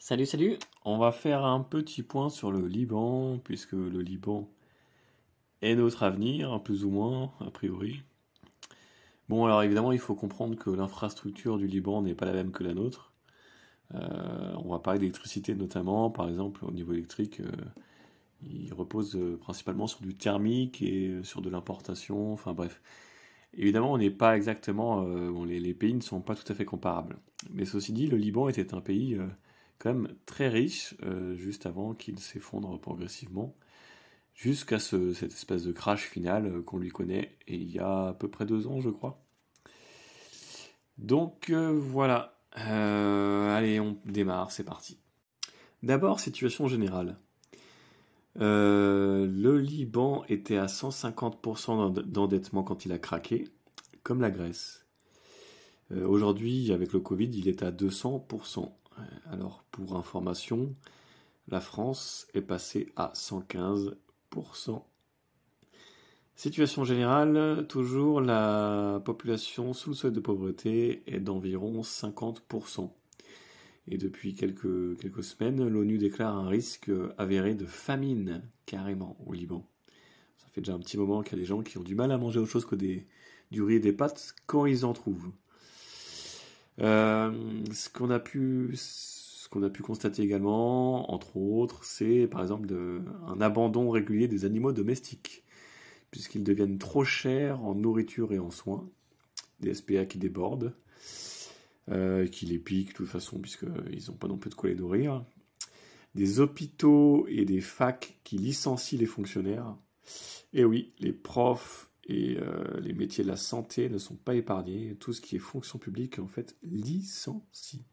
Salut, salut! On va faire un petit point sur le Liban, puisque le Liban est notre avenir, plus ou moins, a priori. Bon, alors évidemment, il faut comprendre que l'infrastructure du Liban n'est pas la même que la nôtre. On va parler d'électricité notamment, par exemple, au niveau électrique, il repose principalement sur du thermique et sur de l'importation, enfin bref. Évidemment, on n'est pas exactement, bon, les pays ne sont pas tout à fait comparables. Mais ceci dit, le Liban était un pays quand même très riche juste avant qu'il s'effondre progressivement, jusqu'à cette espèce de crash final qu'on lui connaît, et il y a à peu près 2 ans, je crois. Donc voilà. Allez, on démarre, c'est parti. D'abord, situation générale. Le Liban était à 150% d'endettement quand il a craqué, comme la Grèce. Aujourd'hui, avec le Covid, il est à 200%. Alors, pour information, la France est passée à 115%. Situation générale, toujours la population sous le seuil de pauvreté est d'environ 50%. Et depuis quelques semaines, l'ONU déclare un risque avéré de famine, carrément, au Liban. Ça fait déjà un petit moment qu'il y a des gens qui ont du mal à manger autre chose que du riz et des pâtes quand ils en trouvent. Ce qu'on a pu constater également, entre autres, c'est par exemple un abandon régulier des animaux domestiques, puisqu'ils deviennent trop chers en nourriture et en soins, des SPA qui débordent, qui les piquent de toute façon, puisqu'ils n'ont pas non plus de quoi les nourrir, des hôpitaux et des facs qui licencient les fonctionnaires. Et oui, les profs et les métiers de la santé ne sont pas épargnés. Tout ce qui est fonction publique, en fait, licencie.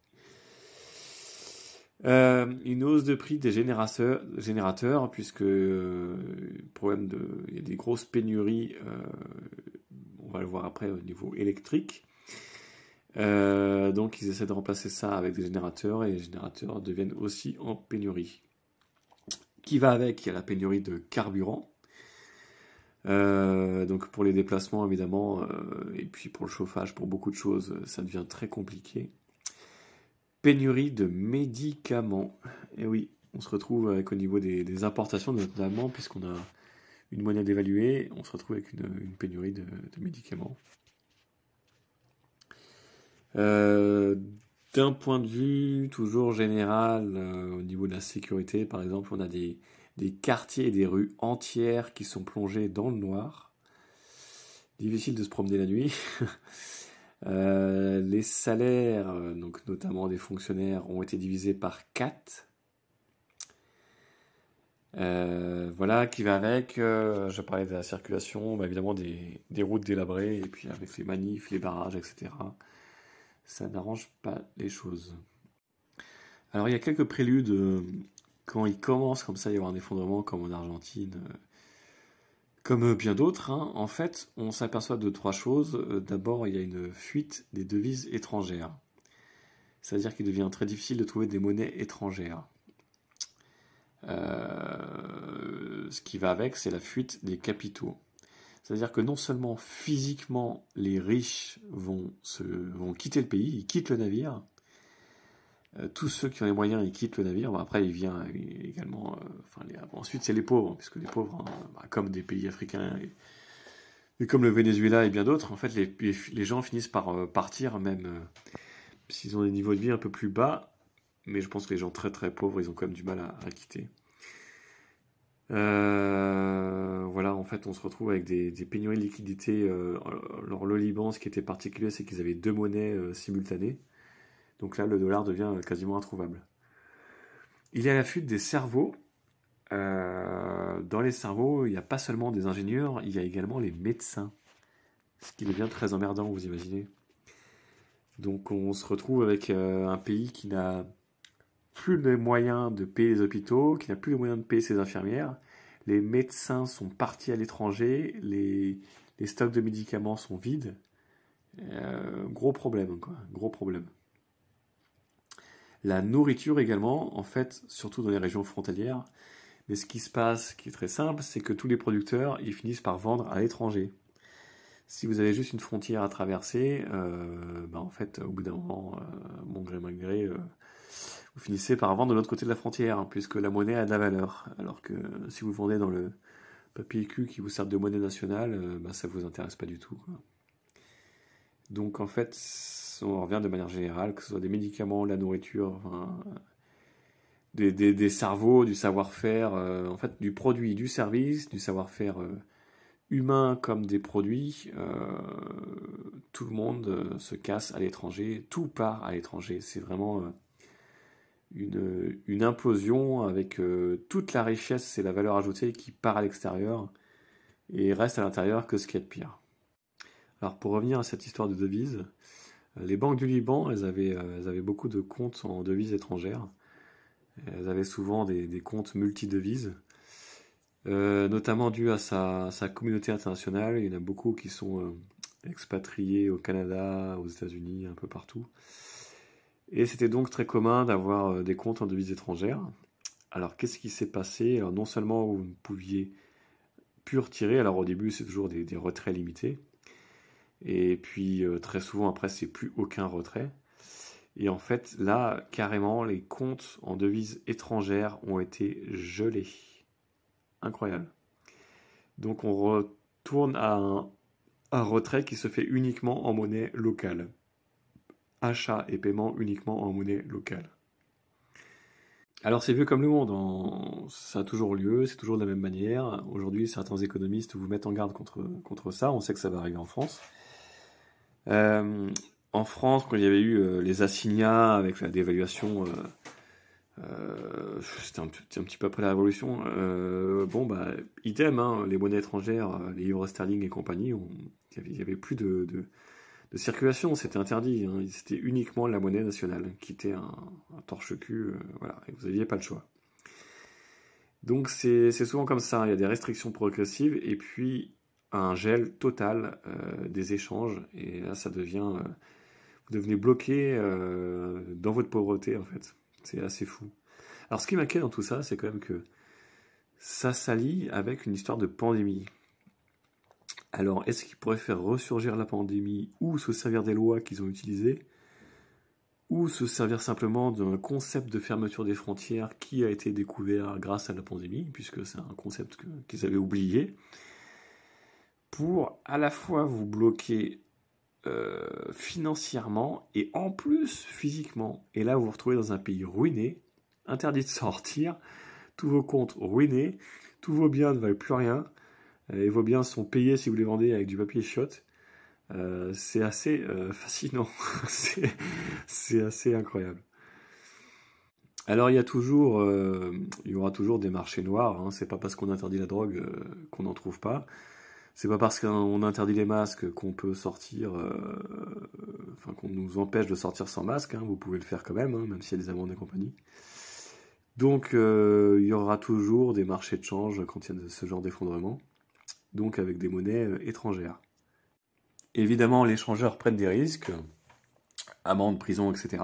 Une hausse de prix des générateurs puisque il y a des grosses pénuries, on va le voir après au niveau électrique. Donc ils essaient de remplacer ça avec des générateurs et les générateurs deviennent aussi en pénurie. Qui va avec, il y a la pénurie de carburant. Donc pour les déplacements évidemment, et puis pour le chauffage, pour beaucoup de choses, ça devient très compliqué. Pénurie de médicaments. Et oui, on se retrouve avec au niveau des importations notamment, puisqu'on a une monnaie dévaluée, on se retrouve avec une pénurie de médicaments. D'un point de vue toujours général, au niveau de la sécurité, par exemple, on a des quartiers et des rues entières qui sont plongées dans le noir. Difficile de se promener la nuit. Les salaires, donc notamment des fonctionnaires, ont été divisés par 4. Voilà, qui va avec. Je parlais de la circulation, évidemment des routes délabrées, et puis avec les manifs, les barrages, etc. Ça n'arrange pas les choses. Alors il y a quelques préludes quand il commence comme ça à y avoir un effondrement, comme en Argentine, comme bien d'autres, hein. En fait, on s'aperçoit de 3 choses. D'abord, il y a une fuite des devises étrangères. C'est-à-dire qu'il devient très difficile de trouver des monnaies étrangères. Ce qui va avec, c'est la fuite des capitaux. C'est-à-dire que non seulement physiquement, les riches vont quitter le pays, ils quittent le navire. Tous ceux qui ont les moyens, ils quittent le navire. Bon, après, il vient également... ensuite, c'est les pauvres, puisque les pauvres, hein, comme des pays africains, et comme le Venezuela et bien d'autres, en fait, les gens finissent par partir, même s'ils ont des niveaux de vie un peu plus bas. Mais je pense que les gens très très pauvres, ils ont quand même du mal à quitter. Voilà, en fait, on se retrouve avec des pénuries de liquidités. Alors, le Liban, ce qui était particulier, c'est qu'ils avaient 2 monnaies simultanées. Donc là, le dollar devient quasiment introuvable. Il y a la fuite des cerveaux. Dans les cerveaux, il n'y a pas seulement des ingénieurs, il y a également les médecins. Ce qui devient très emmerdant, vous imaginez. Donc on se retrouve avec un pays qui n'a plus les moyens de payer les hôpitaux, qui n'a plus les moyens de payer ses infirmières. Les médecins sont partis à l'étranger, les stocks de médicaments sont vides. Gros problème, quoi. Gros problème. La nourriture également, en fait, surtout dans les régions frontalières. Mais ce qui se passe, qui est très simple, c'est que tous les producteurs, ils finissent par vendre à l'étranger. Si vous avez juste une frontière à traverser, en fait, au bout d'un moment, bon gré mal gré, vous finissez par vendre de l'autre côté de la frontière, hein, puisque la monnaie a de la valeur. Alors que si vous vendez dans le papier cul qui vous sert de monnaie nationale, bah, ça vous intéresse pas du tout, quoi. Donc en fait, on revient de manière générale, que ce soit des médicaments, la nourriture, enfin, des cerveaux, du savoir-faire, en fait, du produit, du service, du savoir-faire humain comme des produits, tout le monde se casse à l'étranger, tout part à l'étranger. C'est vraiment une implosion avec toute la richesse et la valeur ajoutée qui part à l'extérieur et reste à l'intérieur que ce qui est de pire. Alors pour revenir à cette histoire de devises, les banques du Liban, elles avaient beaucoup de comptes en devises étrangères. Elles avaient souvent des comptes multidevises, notamment dû à sa communauté internationale. Il y en a beaucoup qui sont expatriés au Canada, aux États-Unis, un peu partout. Et c'était donc très commun d'avoir des comptes en devises étrangères. Alors qu'est-ce qui s'est passé? Alors non seulement vous ne pouviez plus retirer, alors au début c'est toujours des retraits limités, et puis très souvent après c'est plus aucun retrait. Et en fait là carrément les comptes en devises étrangères ont été gelés. Incroyable. Donc on retourne à un retrait qui se fait uniquement en monnaie locale. Achat et paiement uniquement en monnaie locale. Alors c'est vieux comme le monde, ça a toujours lieu, c'est toujours de la même manière. Aujourd'hui, certains économistes vous mettent en garde contre ça, on sait que ça va arriver en France. En France, quand il y avait eu les assignats avec la dévaluation, c'était un petit peu après la Révolution, bon bah idem, hein, les monnaies étrangères, les livres sterling et compagnie, il y avait plus de circulation, c'était interdit, hein. C'était uniquement la monnaie nationale, qui était un torche-cul, voilà, et vous n'aviez pas le choix. Donc c'est souvent comme ça, il y a des restrictions progressives, et puis un gel total des échanges, et là ça devient... vous devenez bloqué dans votre pauvreté, en fait. C'est assez fou. Alors ce qui m'inquiète dans tout ça, c'est quand même que ça s'allie avec une histoire de pandémie. Alors, est-ce qu'ils pourraient faire ressurgir la pandémie ou se servir des lois qu'ils ont utilisées ou se servir simplement d'un concept de fermeture des frontières qui a été découvert grâce à la pandémie, puisque c'est un concept qu'ils avaient oublié, pour à la fois vous bloquer financièrement et en plus physiquement. Et là, vous vous retrouvez dans un pays ruiné, interdit de sortir, tous vos comptes ruinés, tous vos biens ne valent plus rien. Et vos biens sont payés si vous les vendez avec du papier shot. C'est assez fascinant. c'est assez incroyable. Alors il y aura toujours des marchés noirs, hein. C'est pas parce qu'on interdit la drogue qu'on n'en trouve pas. C'est pas parce qu'on interdit les masques qu'on peut sortir, enfin qu'on nous empêche de sortir sans masque, hein. Vous pouvez le faire quand même, hein, même s'il y a des amendes et compagnie. Donc il y aura toujours des marchés de change quand il y a ce genre d'effondrement. Donc avec des monnaies étrangères. Évidemment, les changeurs prennent des risques, amende, prison, etc.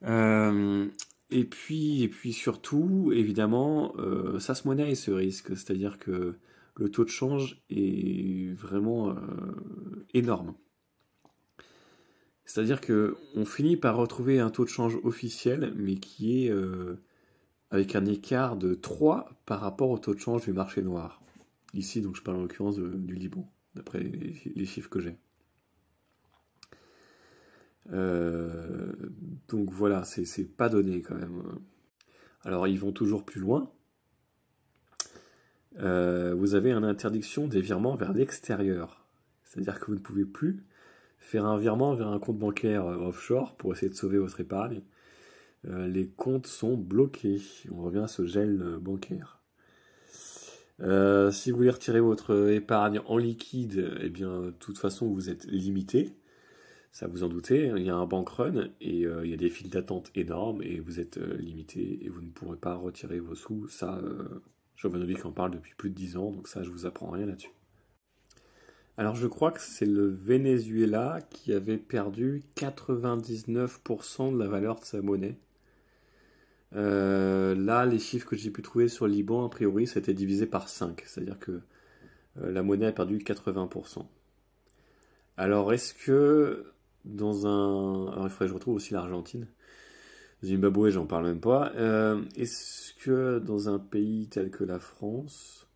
Et puis surtout, évidemment, ça se monnaie ce risque, c'est-à-dire que le taux de change est vraiment énorme. C'est-à-dire que on finit par retrouver un taux de change officiel, mais qui est avec un écart de 3 par rapport au taux de change du marché noir. Ici, donc je parle en l'occurrence du Liban, d'après les chiffres que j'ai. Donc voilà, c'est pas donné quand même. Alors ils vont toujours plus loin. Vous avez une interdiction des virements vers l'extérieur. C'est-à-dire que vous ne pouvez plus faire un virement vers un compte bancaire offshore pour essayer de sauver votre épargne. Les comptes sont bloqués. On revient à ce gel bancaire. Si vous voulez retirer votre épargne en liquide, eh bien, de toute façon, vous êtes limité. Ça vous en doutez, il y a un bank run et il y a des files d'attente énormes et vous êtes limité et vous ne pourrez pas retirer vos sous. Ça, Jovanovic en parle depuis plus de 10 ans, donc ça, je vous apprends rien là-dessus. Alors, je crois que c'est le Venezuela qui avait perdu 99% de la valeur de sa monnaie. Là, les chiffres que j'ai pu trouver sur le Liban, a priori, ça a été divisé par 5. C'est-à-dire que la monnaie a perdu 80%. Alors, est-ce que alors, il faudrait que je retrouve aussi l'Argentine. Zimbabwe, j'en parle même pas. Est-ce que dans un pays tel que la France,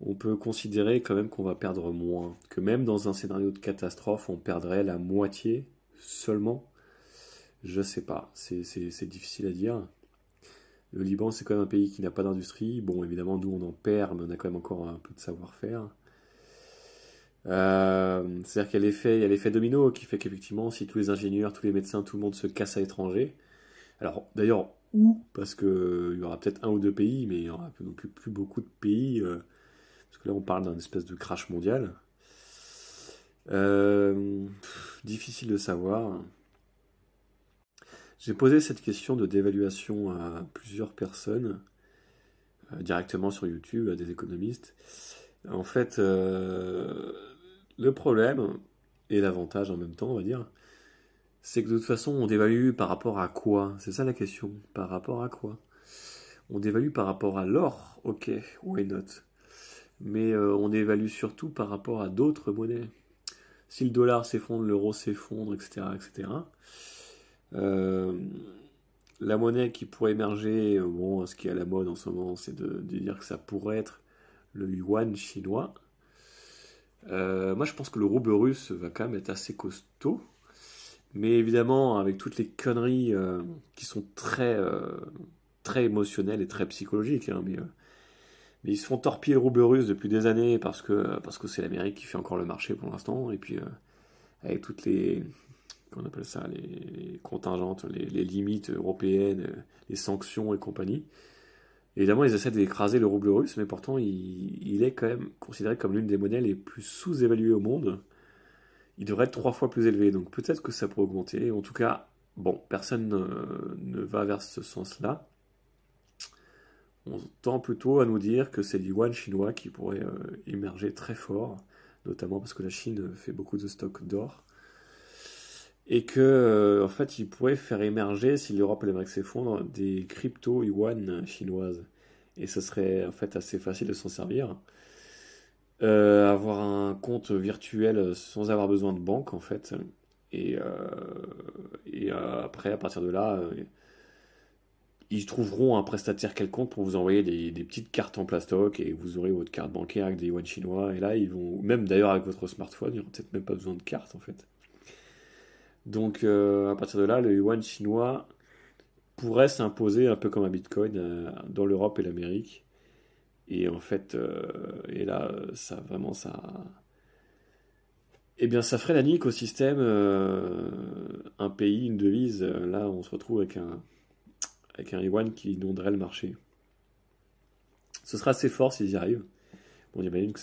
on peut considérer quand même qu'on va perdre moins? Que même dans un scénario de catastrophe, on perdrait la moitié seulement? Je sais pas, c'est difficile à dire. Le Liban, c'est quand même un pays qui n'a pas d'industrie. Bon, évidemment, nous, on en perd, mais on a quand même encore un peu de savoir-faire. C'est-à-dire il y a l'effet domino qui fait qu'effectivement, si tous les ingénieurs, tous les médecins, tout le monde se casse à l'étranger, alors d'ailleurs, où? Parce qu'il y aura peut-être un ou deux pays, mais il n'y aura non plus beaucoup de pays, parce que là, on parle d'un espèce de crash mondial. Difficile de savoir. J'ai posé cette question de dévaluation à plusieurs personnes, directement sur YouTube, à des économistes. En fait, le problème, et l'avantage en même temps, on va dire, c'est que de toute façon, on dévalue par rapport à quoi? C'est ça la question. Par rapport à quoi? On dévalue par rapport à l'or, ok, why not? Mais on dévalue surtout par rapport à d'autres monnaies. Si le dollar s'effondre, l'euro s'effondre, etc., etc., la monnaie qui pourrait émerger, bon, ce qui est à la mode en ce moment, c'est de dire que ça pourrait être le yuan chinois. Moi, je pense que le rouble russe va quand même être assez costaud. Mais évidemment, avec toutes les conneries qui sont très émotionnelles et très psychologiques, hein, mais ils se font torpiller le rouble russe depuis des années parce que c'est l'Amérique qui fait encore le marché pour l'instant. Et puis, avec toutes les, qu'on appelle ça, les contingentes, les limites européennes, les sanctions et compagnie. Évidemment, ils essaient d'écraser le rouble russe, mais pourtant, il est quand même considéré comme l'une des monnaies les plus sous-évaluées au monde. Il devrait être 3 fois plus élevé, donc peut-être que ça pourrait augmenter. En tout cas, bon, personne ne va vers ce sens-là. On tend plutôt à nous dire que c'est le yuan chinois qui pourrait émerger très fort, notamment parce que la Chine fait beaucoup de stocks d'or. Et que, en fait, il pourrait faire émerger, si l'Europe et l'Amérique s'effondrent, des crypto-yuan chinoises. Et ce serait en fait assez facile de s'en servir. Avoir un compte virtuel sans avoir besoin de banque, en fait. Et après, à partir de là, ils trouveront un prestataire quelconque pour vous envoyer des petites cartes en plastoc et vous aurez votre carte bancaire avec des yuan chinois. Et là, ils vont, même d'ailleurs avec votre smartphone, il n'y aura peut-être même pas besoin de carte, en fait. Donc, à partir de là, le yuan chinois pourrait s'imposer un peu comme un bitcoin dans l'Europe et l'Amérique. Et en fait, et là, ça vraiment, ça. Eh bien, ça ferait la nique au système, un pays, une devise. Là, on se retrouve avec un yuan qui inonderait le marché. Ce sera assez fort s'ils y arrivent. Bon, j'imagine que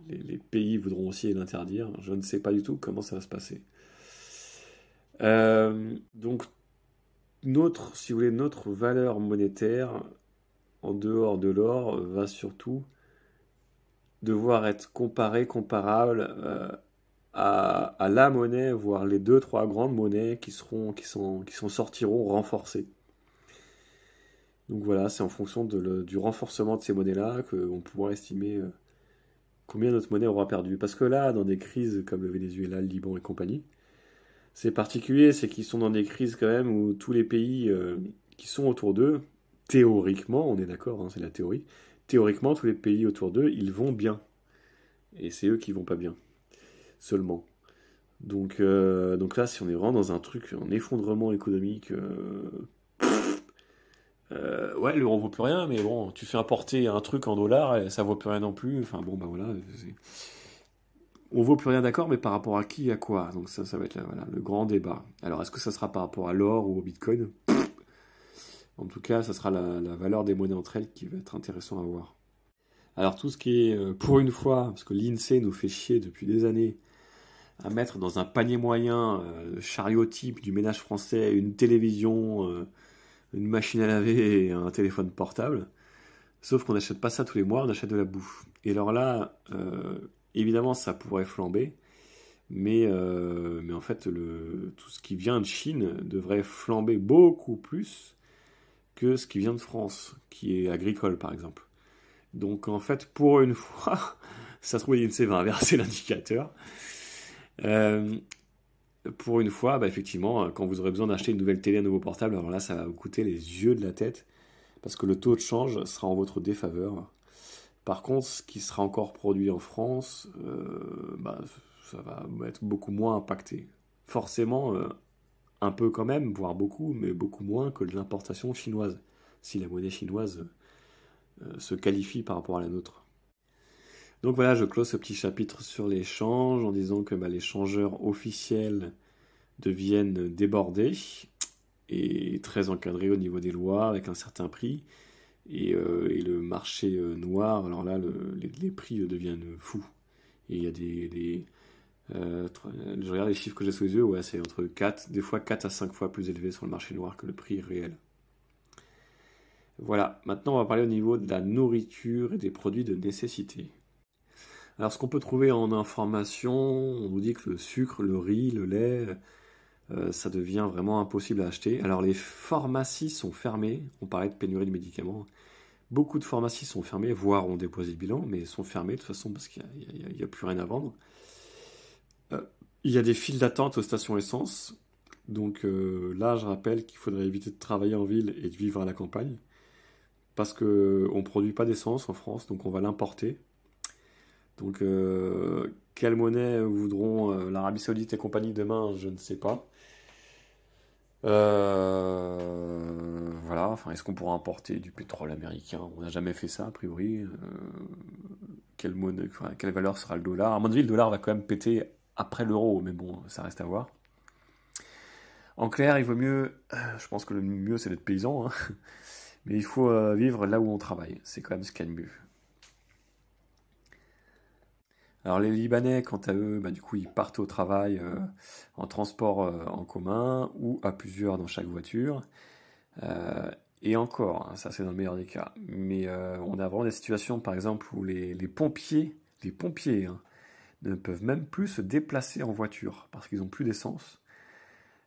les pays voudront aussi l'interdire. Je ne sais pas du tout comment ça va se passer. Donc, si vous voulez, notre valeur monétaire, en dehors de l'or, va surtout devoir être comparable à la monnaie, voire les 2, 3 grandes monnaies qui sortiront renforcées. Donc voilà, c'est en fonction du renforcement de ces monnaies-là qu'on pourra estimer combien notre monnaie aura perdu. Parce que là, dans des crises comme le Venezuela, le Liban et compagnie, c'est particulier, c'est qu'ils sont dans des crises quand même où tous les pays qui sont autour d'eux, théoriquement, on est d'accord, hein, c'est la théorie, théoriquement, tous les pays autour d'eux, ils vont bien. Et c'est eux qui vont pas bien, seulement. Donc là, si on est vraiment dans un truc, un effondrement économique, ouais, l'euro vaut plus rien, mais bon, tu fais importer un truc en dollars, et ça vaut plus rien non plus. Enfin bon, bah voilà, on vaut plus rien, d'accord, mais par rapport à qui, à quoi? Donc ça va être voilà, le grand débat. Alors, est-ce que ça sera par rapport à l'or ou au bitcoin? En tout cas, ça sera la valeur des monnaies entre elles qui va être intéressant à voir. Alors, tout ce qui est, pour une fois, parce que l'INSEE nous fait chier depuis des années, à mettre dans un panier moyen chariot type du ménage français, une télévision, une machine à laver et un téléphone portable. Sauf qu'on n'achète pas ça tous les mois, on achète de la bouffe. Et alors là, évidemment, ça pourrait flamber, mais en fait, tout ce qui vient de Chine devrait flamber beaucoup plus que ce qui vient de France, qui est agricole, par exemple. Donc, en fait, pour une fois, ça se trouve, l'INSEE va inverser l'indicateur. pour une fois, bah, effectivement, quand vous aurez besoin d'acheter une nouvelle télé, un nouveau portable, alors là, ça va vous coûter les yeux de la tête, parce que le taux de change sera en votre défaveur. Par contre, ce qui sera encore produit en France, bah, ça va être beaucoup moins impacté. Forcément, un peu quand même, voire beaucoup, mais beaucoup moins que de l'importation chinoise, si la monnaie chinoise se qualifie par rapport à la nôtre. Donc voilà, je close ce petit chapitre sur l'échange en disant que bah, les changeurs officiels deviennent débordés et très encadrés au niveau des lois avec un certain prix. Et le marché noir, alors là, les prix deviennent fous. Et il y a je regarde les chiffres que j'ai sous les yeux, ouais, c'est entre 4, des fois 4 à 5 fois plus élevé sur le marché noir que le prix réel. Voilà, maintenant on va parler au niveau de la nourriture et des produits de nécessité. Alors ce qu'on peut trouver en information, on nous dit que le sucre, le riz, le lait, ça devient vraiment impossible à acheter. Alors les pharmacies sont fermées, on parlait de pénurie de médicaments. Beaucoup de pharmacies sont fermées, voire ont déposé le bilan, mais sont fermées de toute façon parce qu'il n'y a plus rien à vendre. Euh, il y a des files d'attente aux stations essence. Donc là, je rappelle qu'il faudrait éviter de travailler en ville et de vivre à la campagne. Parce qu'on ne produit pas d'essence en France, donc on va l'importer. Donc quelle monnaie voudront l'Arabie Saoudite et compagnie demain, je ne sais pas. Voilà, enfin, est-ce qu'on pourra importer du pétrole américain? On n'a jamais fait ça, a priori. Quelle monnaie, enfin, quelle valeur sera le dollar? À mon avis, le dollar va quand même péter après l'euro, mais bon, ça reste à voir. En clair, il vaut mieux, je pense que le mieux c'est d'être paysan, hein, mais il faut vivre là où on travaille. C'est quand même ce qu'il y a de mieux. Alors les Libanais, quant à eux, bah, du coup, ils partent au travail en transport en commun ou à plusieurs dans chaque voiture. Euh, et encore, hein, ça c'est dans le meilleur des cas. Mais on a vraiment des situations, par exemple, où les pompiers hein, ne peuvent même plus se déplacer en voiture parce qu'ils n'ont plus d'essence.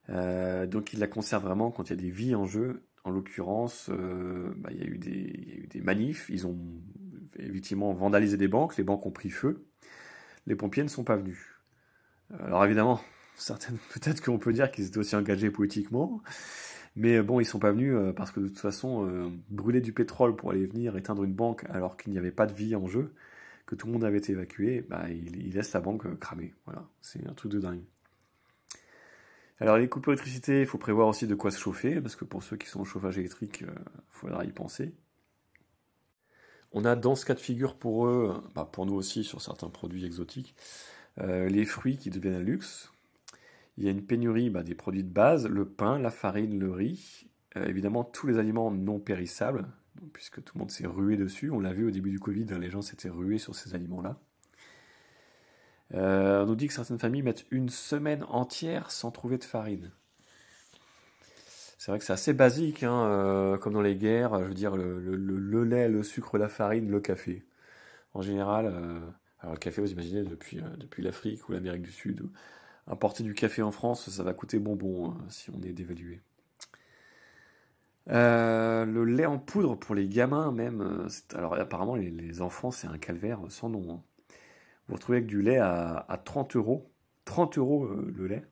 Donc ils la conservent vraiment quand il y a des vies en jeu. En l'occurrence, bah, il y a eu il y a eu des manifs. Ils ont effectivement vandalisé des banques. Les banques ont pris feu. Les pompiers ne sont pas venus. Alors évidemment, peut-être qu'on peut dire qu'ils étaient aussi engagés politiquement. Mais bon, ils sont pas venus parce que de toute façon, brûler du pétrole pour aller venir éteindre une banque alors qu'il n'y avait pas de vie en jeu, que tout le monde avait été évacué, bah, il laisse la banque cramer. Voilà, c'est un truc de dingue. Alors les coupures d'électricité, il faut prévoir aussi de quoi se chauffer, parce que pour ceux qui sont au chauffage électrique, il faudra y penser. On a dans ce cas de figure pour eux, bah, pour nous aussi sur certains produits exotiques, les fruits qui deviennent un luxe. Il y a une pénurie bah, des produits de base, le pain, la farine, le riz, évidemment tous les aliments non périssables, puisque tout le monde s'est rué dessus. On l'a vu au début du Covid, hein, les gens s'étaient rués sur ces aliments-là. On nous dit que certaines familles mettent une semaine entière sans trouver de farine. C'est vrai que c'est assez basique, hein, comme dans les guerres, je veux dire le lait, le sucre, la farine, le café. En général, alors le café, vous imaginez, depuis l'Afrique ou l'Amérique du Sud, importer du café en France, ça va coûter bonbon hein, si on est dévalué. Le lait en poudre pour les gamins même, alors apparemment les enfants c'est un calvaire sans nom. Hein. Vous retrouvez avec du lait à 30 euros. 30 euros le lait.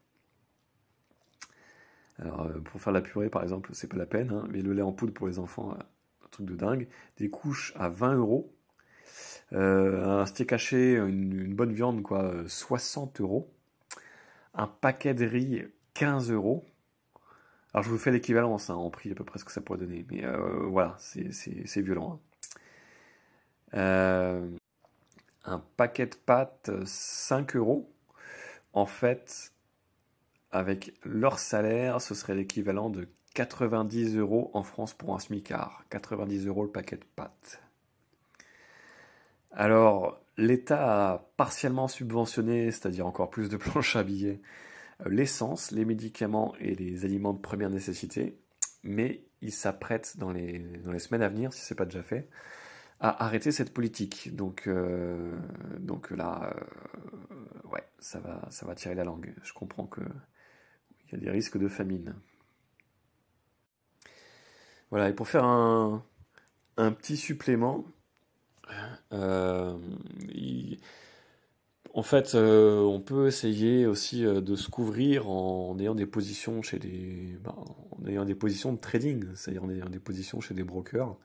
Alors pour faire la purée par exemple, c'est pas la peine, hein, mais le lait en poudre pour les enfants, un truc de dingue. Des couches à 20 euros. Un steak haché, une bonne viande quoi, 60 euros. Un paquet de riz, 15 euros. Alors je vous fais l'équivalence hein, en prix à peu près ce que ça pourrait donner. Mais voilà, c'est violent. Hein. Un paquet de pâtes, 5 euros. En fait, avec leur salaire, ce serait l'équivalent de 90 euros en France pour un smicard. 90 euros le paquet de pâtes. Alors, l'État a partiellement subventionné, c'est-à-dire encore plus de planches à billets, l'essence, les médicaments et les aliments de première nécessité, mais il s'apprête dans les semaines à venir, si ce n'est pas déjà fait, à arrêter cette politique. Donc là, ouais, ça va tirer la langue. Je comprends qu'il y a des risques de famine. Voilà, et pour faire un petit supplément, euh, il- En fait, on peut essayer aussi de se couvrir en ayant des positions chez en ayant des positions de trading, c'est-à-dire en ayant des positions chez des brokers.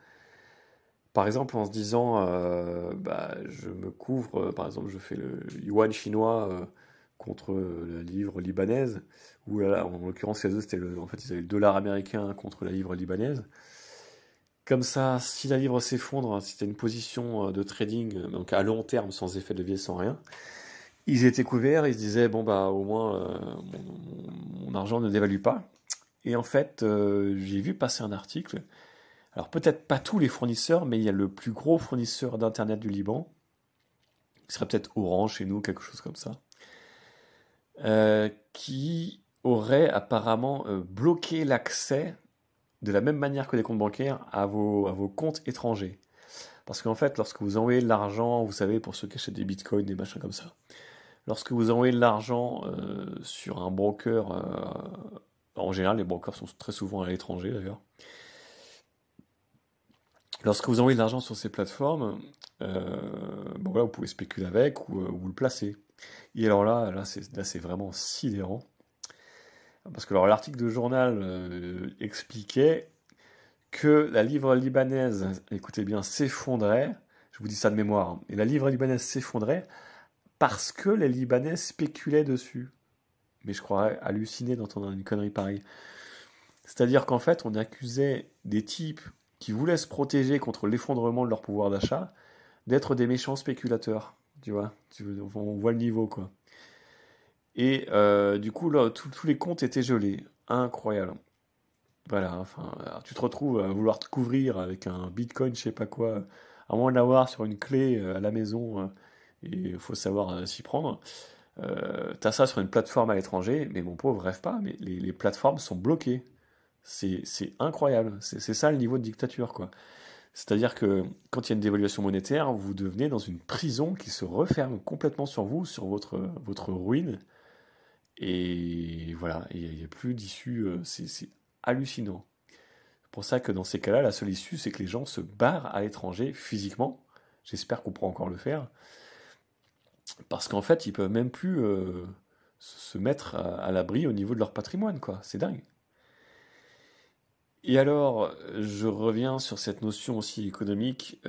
Par exemple, en se disant, je me couvre, par exemple, je fais le yuan chinois contre la livre libanaise, ou là, en l'occurrence, chez eux, en fait, ils avaient le dollar américain contre la livre libanaise. Comme ça, si la livre s'effondre, hein, si c'était une position de trading, donc à long terme, sans effet de levier, sans rien, ils étaient couverts, ils se disaient, bon, bah, au moins, mon argent ne dévalue pas. Et en fait, j'ai vu passer un article. Alors, peut-être pas tous les fournisseurs, mais il y a le plus gros fournisseur d'Internet du Liban, qui serait peut-être Orange chez nous, quelque chose comme ça, qui aurait apparemment bloqué l'accès, de la même manière que les comptes bancaires, à vos comptes étrangers. Parce qu'en fait, lorsque vous envoyez de l'argent, vous savez, pour ceux qui achètent des bitcoins, des machins comme ça, lorsque vous envoyez de l'argent sur un broker, en général, les brokers sont très souvent à l'étranger d'ailleurs. Lorsque vous envoyez de l'argent sur ces plateformes, bon, voilà, vous pouvez spéculer avec ou vous le placer. Et alors là c'est vraiment sidérant. Parce que l'article de journal expliquait que la livre libanaise, écoutez bien, s'effondrait. Je vous dis ça de mémoire, hein. Et la livre libanaise s'effondrait parce que les Libanais spéculaient dessus. Mais je croirais halluciner d'entendre une connerie pareille. C'est-à-dire qu'en fait, on accusait des types qui voulaient se protéger contre l'effondrement de leur pouvoir d'achat d'être des méchants spéculateurs. Tu vois, on voit le niveau, quoi. Et du coup, là, tous les comptes étaient gelés. Incroyable. Voilà, enfin, alors tu te retrouves à vouloir te couvrir avec un bitcoin, je sais pas quoi, à moins de l'avoir sur une clé à la maison, et il faut savoir s'y prendre. T'as ça sur une plateforme à l'étranger, mais mon pauvre, rêve pas, mais les plateformes sont bloquées. C'est incroyable. C'est ça le niveau de dictature, quoi. C'est-à-dire que quand il y a une dévaluation monétaire, vous devenez dans une prison qui se referme complètement sur vous, sur votre ruine. Et voilà, il n'y a plus d'issue. C'est hallucinant. C'est pour ça que dans ces cas-là, la seule issue, c'est que les gens se barrent à l'étranger physiquement. J'espère qu'on pourra encore le faire. Parce qu'en fait, ils peuvent même plus se mettre à l'abri au niveau de leur patrimoine, quoi. C'est dingue. Et alors, je reviens sur cette notion aussi économique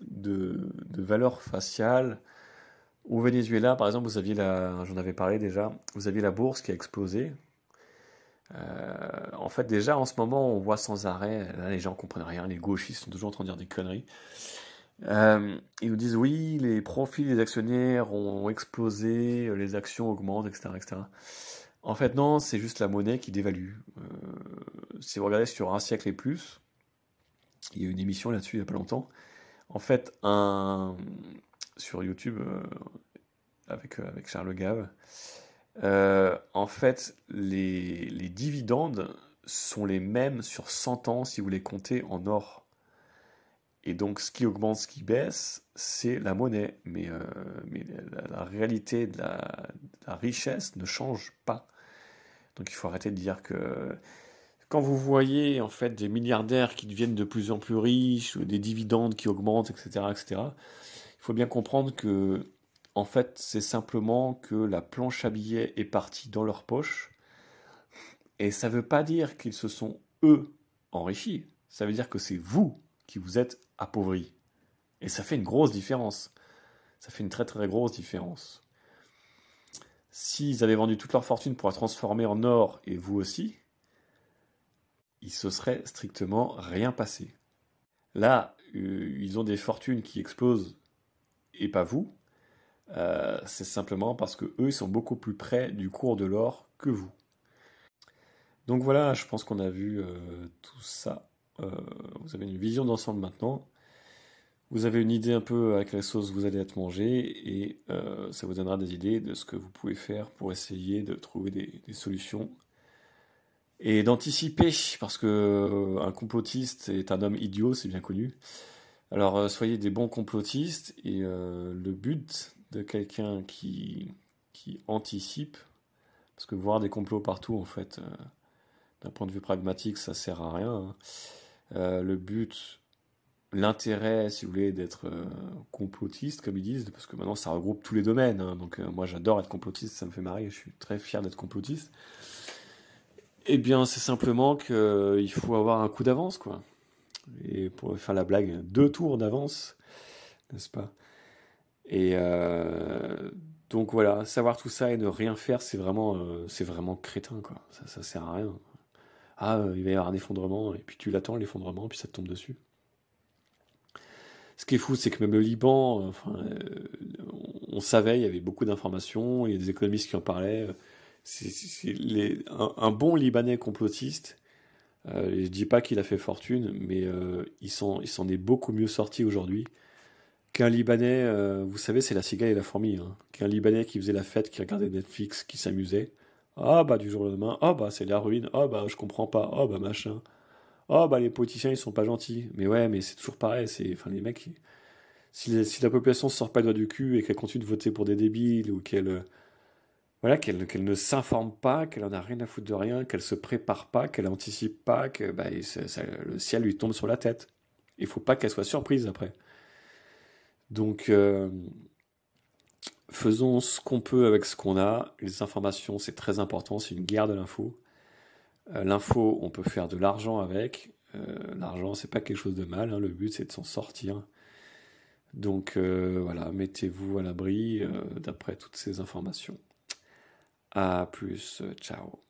de valeur faciale. Au Venezuela, par exemple, vous aviez j'en avais parlé déjà, vous aviez la bourse qui a explosé. En fait, déjà, en ce moment, on voit sans arrêt, là, les gens comprennent rien, les gauchistes sont toujours en train de dire des conneries. Ils nous disent, oui, les profits des actionnaires ont explosé, les actions augmentent, etc., etc. En fait, non, c'est juste la monnaie qui dévalue. Si vous regardez sur un siècle et plus, il y a eu une émission là-dessus il n'y a pas longtemps. En fait, sur YouTube avec Charles Gave, en fait, les dividendes sont les mêmes sur 100 ans si vous les comptez en or. Et donc, ce qui augmente, ce qui baisse, c'est la monnaie. Mais la réalité de la richesse ne change pas. Donc, il faut arrêter de dire que quand vous voyez en fait des milliardaires qui deviennent de plus en plus riches, ou des dividendes qui augmentent, etc., etc., il faut bien comprendre que en fait, c'est simplement que la planche à billets est partie dans leur poche. Et ça ne veut pas dire qu'ils se sont, eux, enrichis. Ça veut dire que c'est vous qui vous êtes appauvris. Et ça fait une grosse différence. Ça fait une très très grosse différence. S'ils avaient vendu toute leur fortune pour la transformer en or, et vous aussi, il se serait strictement rien passé. Là, ils ont des fortunes qui explosent, et pas vous. C'est simplement parce que eux, ils sont beaucoup plus près du cours de l'or que vous. Donc voilà, je pense qu'on a vu tout ça. Vous avez une vision d'ensemble maintenant. Vous avez une idée un peu à quelle sauce vous allez être mangé et ça vous donnera des idées de ce que vous pouvez faire pour essayer de trouver des solutions et d'anticiper, parce que un complotiste est un homme idiot, c'est bien connu. Alors soyez des bons complotistes et le but de quelqu'un qui anticipe, parce que voir des complots partout, en fait, d'un point de vue pragmatique, ça sert à rien, hein. Le but l'intérêt, si vous voulez, d'être complotiste, comme ils disent, parce que maintenant ça regroupe tous les domaines, hein. Donc moi j'adore être complotiste, ça me fait marrer, je suis très fier d'être complotiste. Eh bien, c'est simplement qu'il faut avoir un coup d'avance, quoi. Et pour faire la blague, 2 tours d'avance, n'est-ce pas? Et donc voilà, savoir tout ça et ne rien faire, c'est vraiment crétin, quoi. Ça sert à rien. Ah, il va y avoir un effondrement, et puis tu l'attends, l'effondrement, puis ça te tombe dessus. Ce qui est fou, c'est que même le Liban, enfin, on savait, il y avait beaucoup d'informations, il y a des économistes qui en parlaient. Un bon Libanais complotiste, je dis pas qu'il a fait fortune, mais il s'en est beaucoup mieux sorti aujourd'hui qu'un Libanais, vous savez, c'est la cigale et la fourmi, hein. Qu'un Libanais qui faisait la fête, qui regardait Netflix, qui s'amusait. Ah bah du jour au lendemain, ah bah c'est la ruine, ah bah je comprends pas, ah bah machin. Ah bah les politiciens ils sont pas gentils. Mais ouais, mais c'est toujours pareil, enfin les mecs, si la population sort pas le doigt du cul et qu'elle continue de voter pour des débiles ou voilà, qu'elle ne s'informe pas, qu'elle en a rien à foutre de rien, qu'elle se prépare pas, qu'elle anticipe pas, que bah, le ciel lui tombe sur la tête. Il faut pas qu'elle soit surprise après. Donc faisons ce qu'on peut avec ce qu'on a. Les informations, c'est très important, c'est une guerre de l'info. L'info, on peut faire de l'argent avec. L'argent, c'est pas quelque chose de mal, hein. Le but, c'est de s'en sortir. Donc voilà, mettez-vous à l'abri d'après toutes ces informations. À plus, ciao.